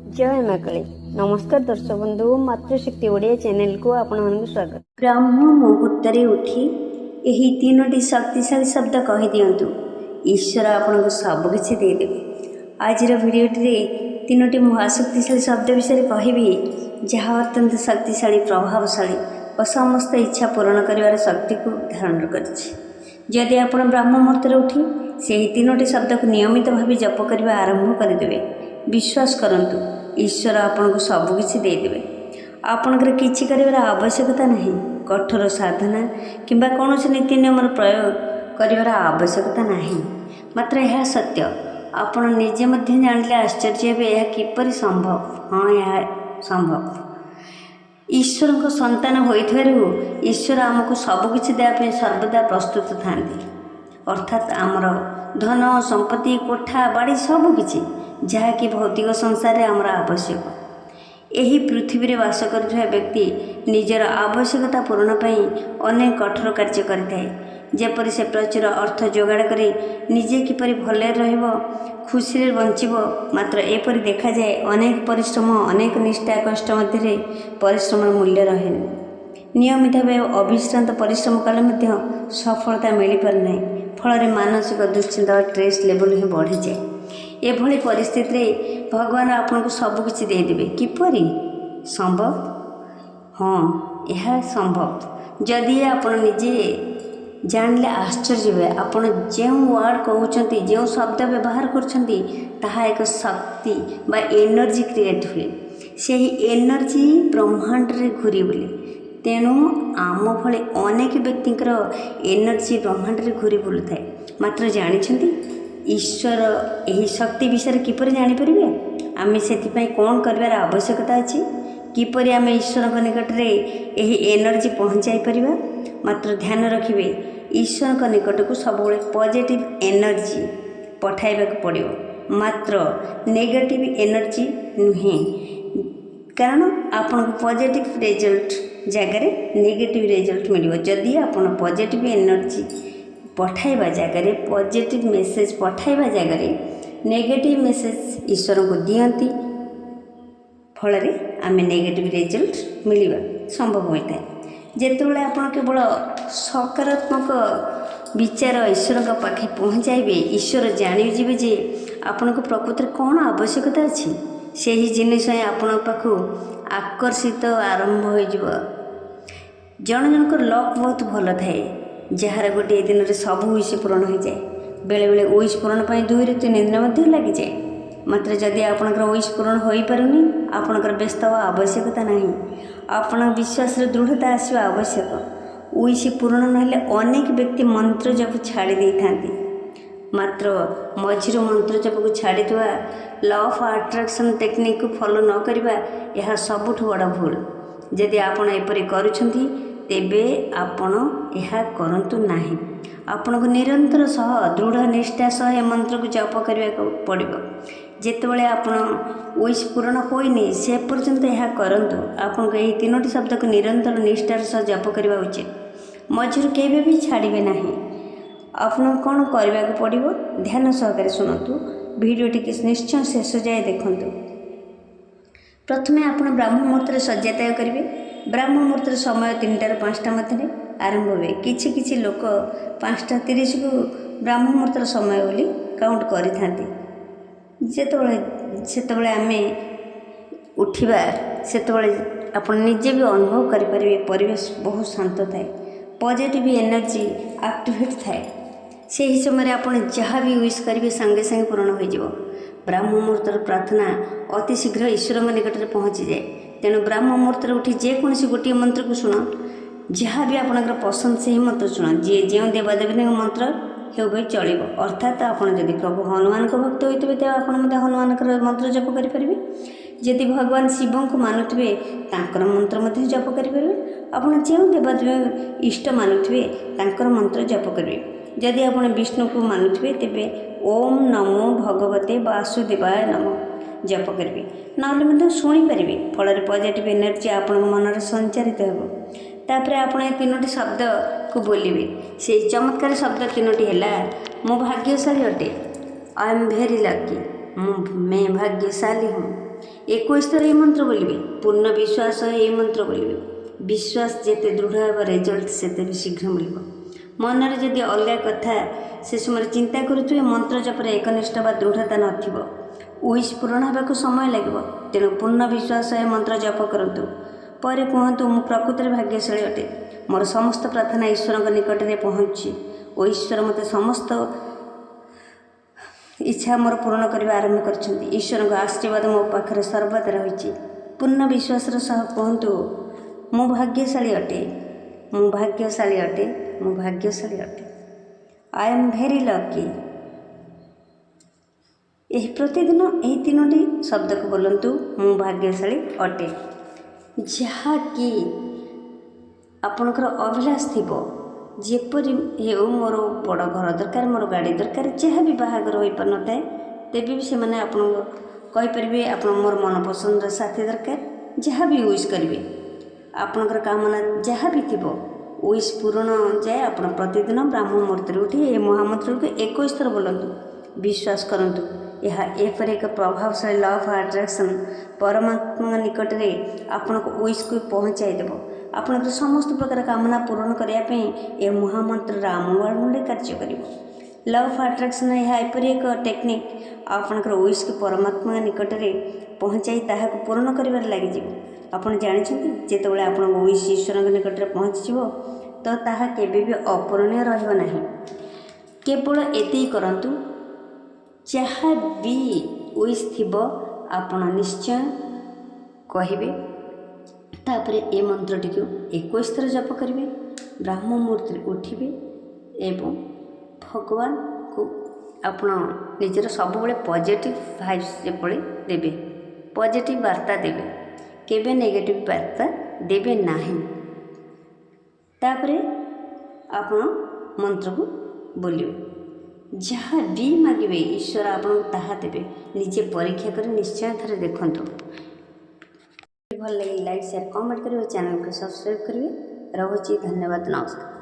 जय माँ काली। नमस्कार दर्शक बंधु, मातृशक्ति ओडिया चैनल को आपण मानक स्वागत। ब्रह्म मुहूर्त उठी यही तीनोटी शक्तिशाली शब्द कही दिंतु, ईश्वर आपन को सबकि देदेवे। आज भिडियोटी तीनोटी महाशक्तिशाली शब्द विषय कहबी, जहाँ अत्यंत शक्तिशाली प्रभावशाली और समस्त इच्छा पूरण कर शक्ति को धारण करी आप ब्रह्म मुहूर्त उठी से तीनोटी शब्द को नियमित भाव जप करने आरंभ करदे, विश्वास करंतु ईश्वर आपन को सबकि देदेवे। आपणकर किछि कर आवश्यकता नहीं, कठोर साधना किंबा कौन नीति नियम प्रयोग कर आवश्यकता नहीं। मात्र यह सत्य आपण निजे मध्य जानिले आश्चर्य हे, यह किपरि संभव। हाँ, यह संभव। ईश्वर को संतान होइथारु ईश्वर आमको सबकि देवाई सर्वदा प्रस्तुत था। अर्थात आमर धन संपत्ति कोठा बाड़ी सबकि जहाँकि भौतिक संसार आमर आवश्यक। यही पृथ्वी रे वास कर व्यक्ति निजर आवश्यकता पूरण पर अनेक कठोर कार्य करें, जेपरि से प्रचुर अर्थ जोगाड़ करी निजे किपरि भले रहिबो, खुशी बंचिबो। मात्र एपरि देखा जाए अनेक परिश्रम अनेक निष्ठा कष्ट मध्य परिश्रम मूल्य रहे। नियमित भाव अविश्रांत परिश्रम कले मध्य सफलता मिल पार नहीं, फल मानसिक दुश्चिंता स्ट्रेस लेवल ही बढ़ी जाए। एभली परिस्थिति भगवान आपन को सबकि देदेवे। किपरि संभव? हाँ, यह संभव। जदि आप निजे जानिले आश्चर्य हुए। आपड़ जो वर्ड कहते, जो शब्द व्यवहार कर एक शक्ति बा एनर्जी क्रिएट हुए। से ही एनर्जी ब्रह्मांड रे घूरी बुले। तेणु आम भले अनेक व्यक्तिंकर एनर्जी ब्रह्मांड रे घूरी बुलू थाए। मात्र जानी ईश्वर यही शक्ति विषय किपर जापर आम से कौन कर आवश्यकता अच्छी, किपर आम ईश्वर निकट में यही एनर्जी पहुँचाई पार। मात्र ध्यान रखिए, ईश्वर निकट को सब पॉजिटिव एनर्जी पठाइबा पड़ो, मात्र नेगेटिव एनर्जी नुहे। कारण आपन को पॉजिटिव रिजल्ट जगार नेगेटिव रिजल्ट मिल। जदि आप पॉजिटिव एनर्जी पठाइबा जगार पॉजिटिव मेसेज पठाइबा जगार नेगेटिव मेसेज ईश्वर को दियंती, फल आम नेगेटिव रिजल्ट मिलवा संभव होता है। जेतेबेले आपण केवल सकारात्मक विचार ईश्वर का पाखे पहुँचाइबे, ईश्वर जानिबे जे आपण को प्रकृति कौन आवश्यकता अच्छी, से ही जिनिस आपण पाखु आकर्षित आरंभ हो। जन जनकर लक बहुत भल थाए, जार गोटे दिन में सब विश पूरण हो जाए। बेले बेले विश पूरण पर 2 ରୁ 3 दिन लगी जाए। मात्र जदि आपणकर विश पूरण हो पारुनी, आपणकर व्यस्त आवश्यकता नहीं। आपण विश्वास दृढ़ता आसवा आवश्यक। विश पूरण नहेले अनेक व्यक्ति मंत्र जप छाड़ी दे थांती। मात्र मझिर मंत्र जप को छाड़ी देवा, लॉ ऑफ अट्रैक्शन टेक्निक को फॉलो न करवा, यह सबुठ बड़ भूल। जदि आपण एपरि करूछंती तेबे आपण यह करंतु नाही। आपण को निरंतर सह दृढ़ निष्ठा सह मंत्र को जप करने को पड़ो। जितेबाला आपण विश पूरण होनी से पर्यंत यह करंतु। आपण को यही तीनोटी शब्द को निरंतर निष्ठार सह जप करने उचित। मझिर केबे भी छाड़िबे नाही। आपण कौन करने को पड़ो, ध्यान सहकारे शुणु। भिडियोटी निश्चय शेष जाए देखंतु। प्रथमे आपण ब्राह्म मुहूर्त सज्जातय करेंगे। ब्राह्म मुहूर्त समय 3टा ରୁ 5ଟା मध्य आरंभ हुए। किछि किछि लोक 5:30 को ब्राह्म मुहूर्त समय बोली काउंट करि। जितेबाला आम उठा से आप निजे भी अनुभव करें, परिवेश बहुत शांत थाए, पॉजिटिव एनर्जी एक्टिवेट थाए। से ही समय आप जहाँ भी विश करेंगे सांगे सांगे पूरण हो। ब्राह्म मुहूर्त प्रार्थना अति शीघ्र ईश्वर निकट में पहुँची जाए। तेणु ब्राह्म मुहूर्त उठी जेकोसी गोटे मंत्र को शुण, जहाँ भी आपंकर पसंद से ही मंत्र शुण। जी जो देवादेवी मंत्र हो भी चलो। अर्थात आपड़ जदि प्रभु हनुमान को भक्त होते तो आप हनुमान मंत्र जप करेंगे। जदि भगवान शिव को मानुवे तांकर मंत्र जप करेंगे। आप जो देवादेवी इष्ट मानुवे तांकर मंत्र जप करेंगे। जदि आप विष्णु को मानुवे तेबे ओम नमो भगवते वासुदेवाय नमः जप करेंगे। ना शुणिपारे, फल पॉजिटिव एनर्जी आप मन संचारित हो। तापर आप तीनोटी शब्द को बोलिए। से चमत्कार शब्द तीनोटी है, मु भाग्यशाली अटे, आई एम वेरी लकी, मैं भाग्यशाली हूँ। 21 थर ये मंत्र बोलिए। पूर्ण विश्वास ये मंत्र बोलिए। विश्वास जिते दृढ़ हे रिजल्ट से शीघ्र मिल मनरे जदि अलग कथा से समय चिंता करुए मंत्र जपर एकनिष्ठ बा दृढ़ता नथिबो उइश पूरण होगा समय लगे तेणु पूर्ण विश्वास ये मंत्र जप करूँ पर कहतु मु प्रकृत में भाग्यशाली अटे मोर समस्त प्रार्थना ईश्वर निकट में पहुँची और ईश्वर मत समस्त इच्छा मोर पूर्ण करने आरंभ कर ईश्वर का आशीर्वाद मो पाखे सर्वदा रही पूर्ण विश्वास सह कहतु मु भाग्यशाली अटे मु भाग्यशाली अटे मु भाग्यशाली अटे आई एम भेरी लकी। यही प्रतिदिन यही तीनोटी शब्द को बोलतु मु भाग्यशाली अटे जहाँकि आपणकर अभिलाष थी जेपरी हो मोर बड़ घर दरकार मोर गाड़ी दरकार जहाँ भी बाहागर हो पार न था तेबे भी से मैंने आपन कहींपर आप मोर मन पसंद साथी दरकार जहाँ भी विश करेंगे आपणकर कामना जहाँ भी थी विश पूरण जाए आप प्रतिदिन ब्राह्मण मुहूर्त उठी ये महामंत्र को 21 थर बोलतु विश्वास करंतु यह एपर एक प्रभावशाली लॉ ऑफ अट्रैक्शन परमात्मा निकट में आपण को विश को पहुँचाई देव आपणकर समस्त प्रकार कामना पूरण करने यह महामंत्र रामबाण कार्य कर लॉ ऑफ अट्रैक्शन यह एपरी एक टेक्निक आपणकर विश को परमात्मा निकट में पहुँचाई ताहाको पूरण कर लगे आपड़ जानते जितेबाला आप विश ईश्वर निकट में पहुँच तो ताहा केबे भी अपूरणीय रहिबो नाही केवल एति करंतु जहाँ भी विश थिबो आपण निश्चय कहिबे तापरे ए मंत्रटी को 21 थर जप करेंगे ब्राह्म मुहूर्त उठिबे एवं भगवान को आपण निजर सब पॉजिटिव भाइब्स जेपळे देबे पॉजिटिव वार्ता देबे केबे नेगेटिव वार्ता देबे नाही तापरे आपण मंत्र को बोलिए जहाँ भी मागिबे ईश्वर आपन ताहा देबे निजे परीक्षा कर निश्चय थरे देखंतु भल लगे लाइक शेयर कमेंट करिए चैनल को सब्सक्राइब करिए रहुची धन्यवाद नमस्कार।